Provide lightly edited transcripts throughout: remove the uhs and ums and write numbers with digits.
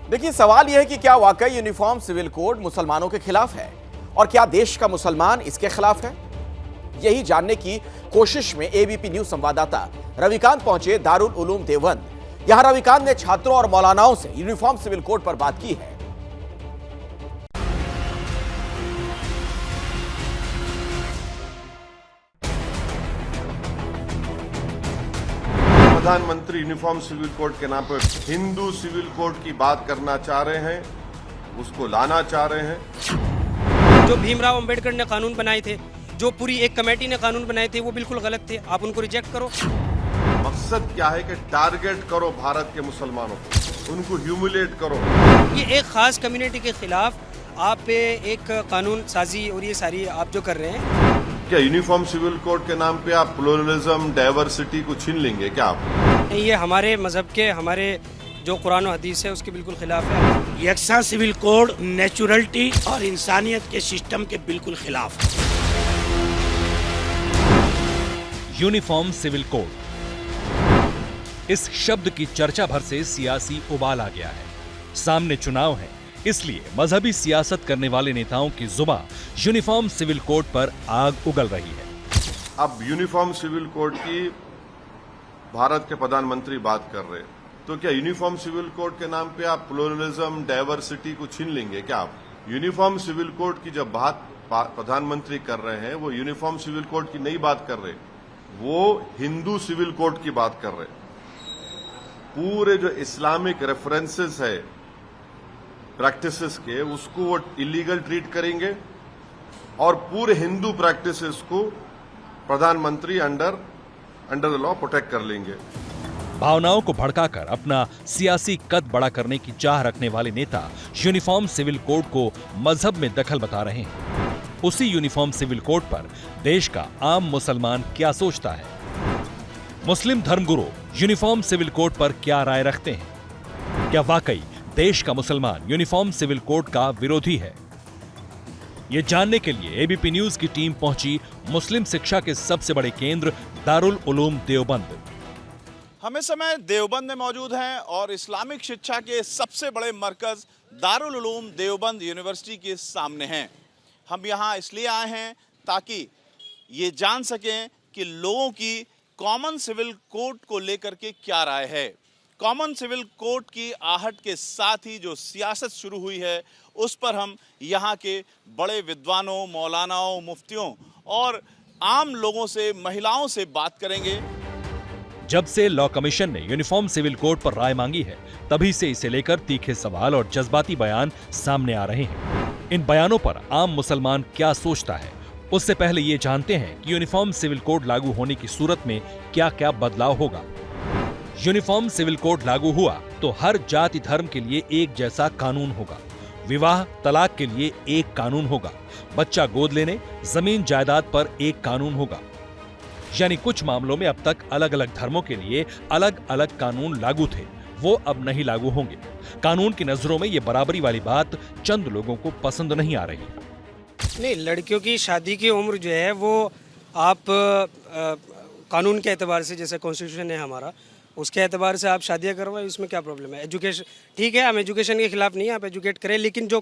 देखिए, सवाल यह है कि क्या वाकई यूनिफॉर्म सिविल कोड मुसलमानों के खिलाफ है और क्या देश का मुसलमान इसके खिलाफ है। यही जानने की कोशिश में एबीपी न्यूज संवाददाता रविकांत पहुंचे दारुल उलूम देवबंद। यहां रविकांत ने छात्रों और मौलानाओं से यूनिफॉर्म सिविल कोड पर बात की है। प्रधानमंत्री यूनिफॉर्म सिविल कोड के नाम पर हिंदू सिविल कोड की बात करना चाह रहे हैं, उसको लाना चाह रहे हैं। जो भीमराव अंबेडकर ने कानून बनाए थे, जो पूरी एक कमेटी ने कानून बनाए थे, वो बिल्कुल गलत थे। आप उनको रिजेक्ट करो। मकसद क्या है कि टारगेट करो भारत के मुसलमानों को, उनको ह्यूमिलेट करो। ये एक खास कम्युनिटी के खिलाफ आप एक कानून साजी और ये सारी आप जो कर रहे हैं। क्या यूनिफॉर्म सिविल कोड के नाम पे आप प्लुरलिज्म, डाइवर्सिटी को छीन लेंगे क्या आप? ये हमारे मजहब के, हमारे जो कुरान और हदीस है उसके बिल्कुल खिलाफ है। यकसा सिविल कोड नेचुरलिटी और इंसानियत के सिस्टम के बिल्कुल खिलाफ है। यूनिफॉर्म सिविल कोड, इस शब्द की चर्चा भर से सियासी उबाल आ गया है। सामने चुनाव है, इसलिए मजहबी सियासत करने वाले नेताओं की जुबां यूनिफॉर्म सिविल कोड पर आग उगल रही है। अब यूनिफॉर्म सिविल कोड की भारत के प्रधानमंत्री बात कर रहे हैं, तो क्या यूनिफॉर्म सिविल कोड के नाम पे आप प्लुरलिज्म, डाइवर्सिटी को छीन लेंगे क्या आप? यूनिफॉर्म सिविल कोड की जब बात प्रधानमंत्री कर रहे हैं, वो यूनिफॉर्म सिविल कोड की नहीं बात कर रहे, वो हिंदू सिविल कोड की बात कर रहे। पूरे जो इस्लामिक रेफरेंसेस है प्रैक्टिसेस के, उसको वो इलीगल ट्रीट करेंगे और पूरे हिंदू प्रैक्टिसेस को प्रधानमंत्री अंडर द लॉ प्रोटेक्ट कर लेंगे। भावनाओं को भड़काकर अपना सियासी कद बड़ा करने की चाह रखने वाले नेता यूनिफॉर्म सिविल कोड को मजहब में दखल बता रहे हैं। उसी यूनिफॉर्म सिविल कोड पर देश का आम मुसलमान क्या सोचता है? मुस्लिम धर्मगुरु यूनिफॉर्म सिविल कोड पर क्या राय रखते हैं? क्या वाकई देश का मुसलमान यूनिफॉर्म सिविल कोड का विरोधी है? ये जानने के लिए एबीपी न्यूज की टीम पहुंची मुस्लिम शिक्षा के सबसे बड़े केंद्र दारुल उलूम देवबंद। हम इस समय देवबंद में मौजूद हैं और इस्लामिक शिक्षा के सबसे बड़े मरकज दारुल उलूम देवबंद यूनिवर्सिटी के सामने हैं। हम यहाँ इसलिए आए हैं ताकि ये जान सकें कि लोगों की कॉमन सिविल कोड को लेकर के क्या राय है। कॉमन सिविल कोड की आहट के साथ ही जो सियासत शुरू हुई है, उस पर हम यहाँ के बड़े विद्वानों, मौलानाओं, मुफ्तियों और आम लोगों से, महिलाओं से बात करेंगे। जब से लॉ कमीशन ने यूनिफॉर्म सिविल कोड पर राय मांगी है, तभी से इसे लेकर तीखे सवाल और जज्बाती बयान सामने आ रहे हैं। इन बयानों पर आम मुसलमान क्या सोचता है, उससे पहले ये जानते हैं कि यूनिफॉर्म सिविल कोड लागू होने की सूरत में क्या क्या बदलाव होगा। यूनिफॉर्म सिविल कोड लागू हुआ तो हर जाति धर्म के लिए एक जैसा कानून होगा। विवाह तलाक के लिए एक कानून होगा। बच्चा गोद लेने, जमीन जायदाद पर एक कानून होगा। यानी कुछ मामलों में अब तक अलग अलग धर्मों के लिए अलग अलग कानून लागू थे, वो अब नहीं लागू होंगे। कानून की नजरों में ये बराबरी वाली बात चंद लोगों को पसंद नहीं आ रही। नहीं, लड़कियों की शादी की उम्र जो है वो आप कानून के एतबार से, जैसे कॉन्स्टिट्यूशन है हमारा, उसके एतबार से आप शादियां करवाएं, इसमें क्या प्रॉब्लम है? एजुकेशन ठीक है, हम एजुकेशन के खिलाफ नहीं है, आप एजुकेट करें, लेकिन जो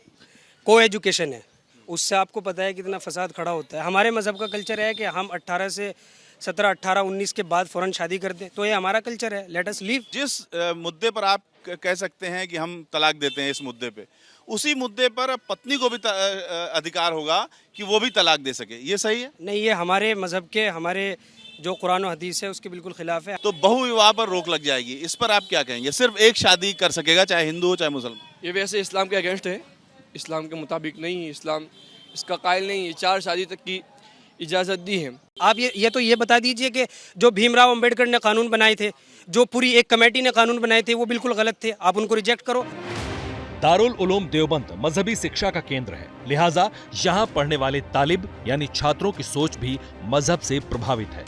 को एजुकेशन है उससे आपको पता है कितना फसाद खड़ा होता है। हमारे मज़हब का कल्चर है कि हम 18 से 17, 18, 19 के बाद फ़ौरन शादी कर दें, तो ये हमारा कल्चर है। Let us leave. जिस मुद्दे पर आप कह सकते हैं कि हम तलाक देते हैं, इस मुद्दे पे, उसी मुद्दे पर पत्नी को भी अधिकार होगा कि वो भी तलाक दे सके। ये सही है? नहीं, ये हमारे मज़हब के, हमारे जो कुरान और हदीस है उसके बिल्कुल खिलाफ है। तो बहु विवाह पर रोक लग जाएगी, इस पर आप क्या कहेंगे? सिर्फ एक शादी कर सकेगा, चाहे हिंदू हो चाहे मुसलमान। ये वैसे इस्लाम के अगेंस्ट है, इस्लाम के मुताबिक नहीं, इस्लाम इसका कायल नहीं है। 4 शादी तक की इजाज़त दी है। आप ये बता दीजिए कि जो भीमराव अंबेडकर ने कानून बनाए थे, जो पूरी एक कमेटी ने कानून बनाए थे, वो बिल्कुल गलत थे। आप उनको रिजेक्ट करो। दारुल उलूम देवबंद मजहबी शिक्षा का केंद्र है, लिहाजा यहाँ पढ़ने वाले तालिब यानी छात्रों की सोच भी मजहब से प्रभावित है।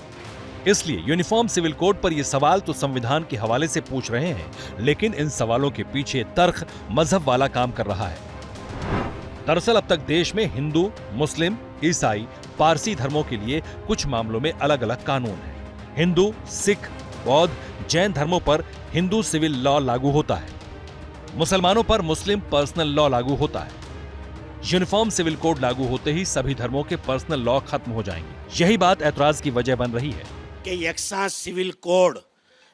इसलिए यूनिफॉर्म सिविल कोड पर ये सवाल तो संविधान के हवाले से पूछ रहे हैं, लेकिन इन सवालों के पीछे तर्क मजहब वाला काम कर रहा है। दरअसल अब तक देश में हिंदू, मुस्लिम, ईसाई, पारसी धर्मों के लिए कुछ मामलों में अलग अलग कानून है। हिंदू, सिख, बौद्ध, जैन धर्मों पर हिंदू सिविल लॉ लागू होता है। मुसलमानों पर मुस्लिम पर्सनल लॉ लागू होता है। यूनिफॉर्म सिविल कोड लागू होते ही सभी धर्मों के पर्सनल लॉ खत्म हो जाएंगे। यही बात ऐतराज की वजह बन रही है कि यकसा सिविल कोड,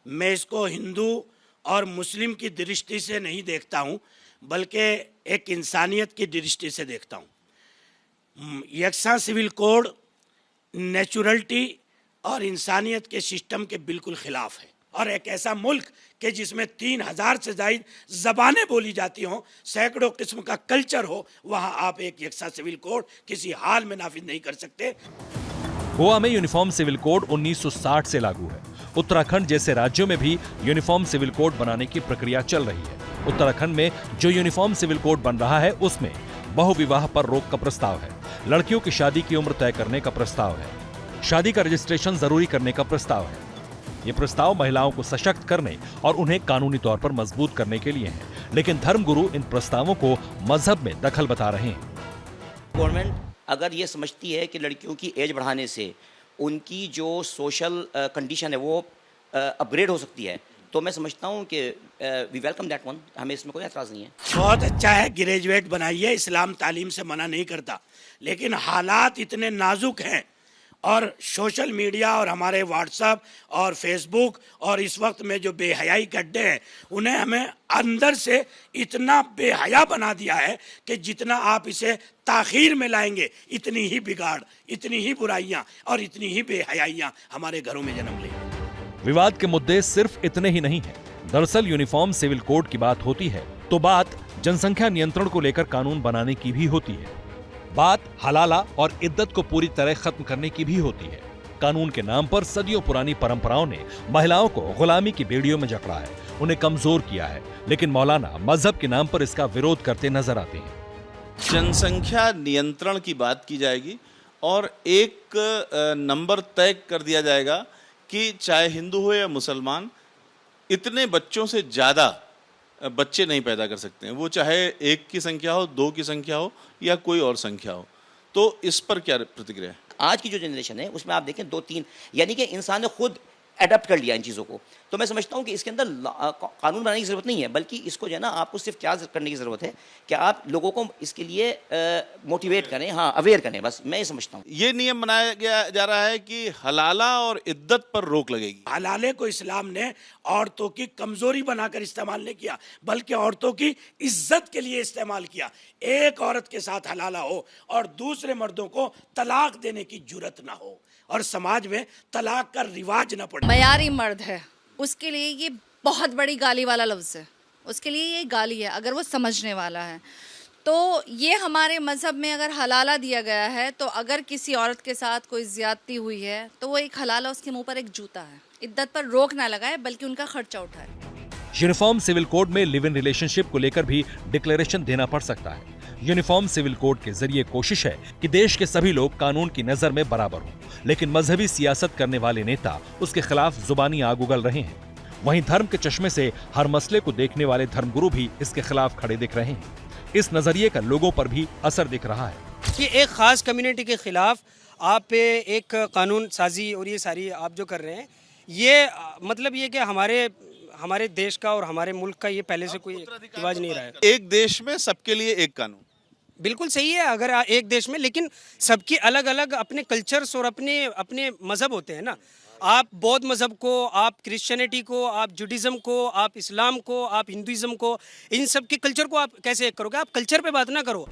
मैं इसको हिंदू और मुस्लिम की दृष्टि से नहीं देखता हूं, बल्कि एक इंसानियत की दृष्टि से देखता हूं। यकसा सिविल कोड नेचुरलिटी और इंसानियत के सिस्टम के बिल्कुल खिलाफ है। और एक ऐसा मुल्क कि जिसमें 3000 से ज़ायद ज़बानें बोली जाती हों, सैकड़ों किस्म का कल्चर हो, वहाँ आप एक यकसा सिविल कोड किसी हाल में नाफिज नहीं कर सकते। गोवा में यूनिफॉर्म सिविल कोड 1960 से लागू है। उत्तराखंड जैसे राज्यों में भी यूनिफॉर्म सिविल कोड बनाने की प्रक्रिया चल रही है। उत्तराखंड में जो यूनिफॉर्म सिविल कोड बन रहा है उसमें बहुविवाह पर रोक का प्रस्ताव है, लड़कियों की शादी की उम्र तय करने का प्रस्ताव है, शादी का रजिस्ट्रेशन जरूरी करने का प्रस्ताव है। ये प्रस्ताव महिलाओं को सशक्त करने और उन्हें कानूनी तौर पर मजबूत करने के लिए है, लेकिन धर्मगुरु इन प्रस्तावों को मजहब में दखल बता रहे हैं। गवर्नमेंट अगर ये समझती है कि लड़कियों की एज बढ़ाने से उनकी जो सोशल कंडीशन है वो अपग्रेड हो सकती है, तो मैं समझता हूँ कि वी वेलकम दैट वन, हमें इसमें कोई एतराज़ नहीं है। बहुत अच्छा है, ग्रेजुएट बनाइए, इस्लाम तालीम से मना नहीं करता, लेकिन हालात इतने नाजुक हैं और सोशल मीडिया और हमारे व्हाट्सएप और फेसबुक और इस वक्त में जो बेहयाई के अड्डे हैं, उन्हें हमें अंदर से इतना बेहया बना दिया है कि जितना आप इसे ताखीर में लाएंगे, इतनी ही बिगाड़, इतनी ही बुराइयां और इतनी ही बेहयाइयां हमारे घरों में जन्म लेंगी। विवाद के मुद्दे सिर्फ इतने ही नहीं हैं। दरअसल यूनिफॉर्म सिविल कोड की बात होती है तो बात जनसंख्या नियंत्रण को लेकर कानून बनाने की भी होती है। बात हलाला और इद्दत को पूरी तरह खत्म करने की भी होती है। कानून के नाम पर सदियों पुरानी परंपराओं ने महिलाओं को गुलामी की बेड़ियों में जकड़ा है, उन्हें कमजोर किया है, लेकिन मौलाना मजहब के नाम पर इसका विरोध करते नजर आते हैं। जनसंख्या नियंत्रण की बात की जाएगी और एक नंबर तय कर दिया जाएगा कि चाहे हिंदू हो या मुसलमान, इतने बच्चों से ज़्यादा बच्चे नहीं पैदा कर सकते हैं, वो चाहे 1 की संख्या हो, 2 की संख्या हो या कोई और संख्या हो। तो इस पर क्या प्रतिक्रिया है? आज की जो जनरेशन है उसमें आप देखें 2-3, यानी कि इंसान ने खुद अडॉप्ट कर लिया इन चीज़ों को। तो मैं समझता हूँ कि इसके अंदर कानून बनाने की ज़रूरत नहीं है, बल्कि इसको जो है ना आपको सिर्फ क्या करने की ज़रूरत है कि आप लोगों को इसके लिए मोटिवेट करें, हाँ अवेयर करें, बस मैं ये समझता हूँ। ये नियम बनाया गया जा रहा है कि हलाला और इद्दत पर रोक लगेगी। हलाले को इस्लाम ने औरतों की कमजोरी बनाकर इस्तेमाल नहीं किया, बल्कि औरतों की इज्जत के लिए इस्तेमाल किया। एक औरत के साथ हलाला हो और दूसरे मर्दों को तलाक देने की जुर्रत ना हो और समाज में तलाक का रिवाज ना पड़े। मयारी मर्द है, उसके लिए ये बहुत बड़ी गाली वाला लफ्ज़ है, उसके लिए ये गाली है अगर वो समझने वाला है। तो ये हमारे मज़हब में अगर हलाला दिया गया है, तो अगर किसी औरत के साथ कोई ज़्यादती हुई है तो वो एक हलाला उसके मुंह पर एक जूता है। इद्दत पर रोक ना लगाए बल्कि उनका खर्चा उठाए। यूनिफॉर्म सिविल कोड में लिव इन रिलेशनशिप को लेकर भी डिक्लेरेशन देना पड़ सकता है। यूनिफॉर्म सिविल कोड के जरिए कोशिश है कि देश के सभी लोग कानून की नजर में बराबर हों, लेकिन मजहबी सियासत करने वाले नेता उसके खिलाफ जुबानी आग उगल रहे हैं। वहीं धर्म के चश्मे से हर मसले को देखने वाले धर्मगुरु भी इसके खिलाफ खड़े दिख रहे हैं। इस नजरिए का लोगों पर भी असर दिख रहा है कि एक खास कम्युनिटी के खिलाफ आप एक कानून साजी और ये सारी आप जो कर रहे हैं, ये मतलब ये कि हमारे देश का और हमारे मुल्क का ये पहले से कोई रिवाज नहीं रहा है। एक देश में सबके लिए एक कानून बिल्कुल सही है अगर एक देश में, लेकिन सबकी अलग अलग अपने कल्चर्स और अपने मज़हब होते हैं ना। आप बौद्ध मज़हब को, आप क्रिश्चियनिटी को, आप जुडिज़म को, आप इस्लाम को, आप हिंदुइज्म को, इन सब के कल्चर को आप कैसे एक करोगे? आप कल्चर पे बात ना करो।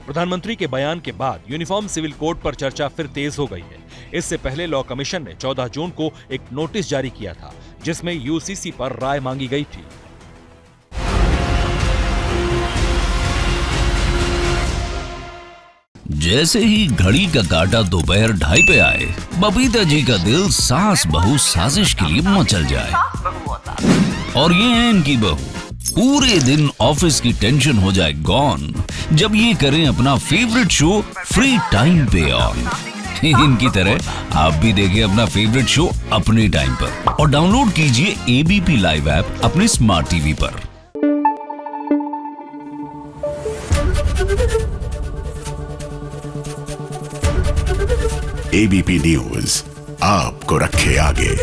प्रधानमंत्री के बयान के बाद यूनिफॉर्म सिविल कोड पर चर्चा फिर तेज हो गई है। इससे पहले लॉ कमीशन ने 14 जून को एक नोटिस जारी किया था, जिसमें यूसीसी पर राय मांगी गई थी। जैसे ही घड़ी का काटा दोपहर 2:30 पे आए, बबीता जी का दिल सास बहू साजिश के लिए मचल जाए। और ये है इनकी बहू, पूरे दिन ऑफिस की टेंशन हो जाए गॉन जब ये करें अपना फेवरेट शो फ्री टाइम पे ऑन। इनकी तरह आप भी देखें अपना फेवरेट शो अपने टाइम पर और डाउनलोड कीजिए एबीपी लाइव ऐप अपने स्मार्ट टीवी पर। एबीपी न्यूज आपको रखे आगे।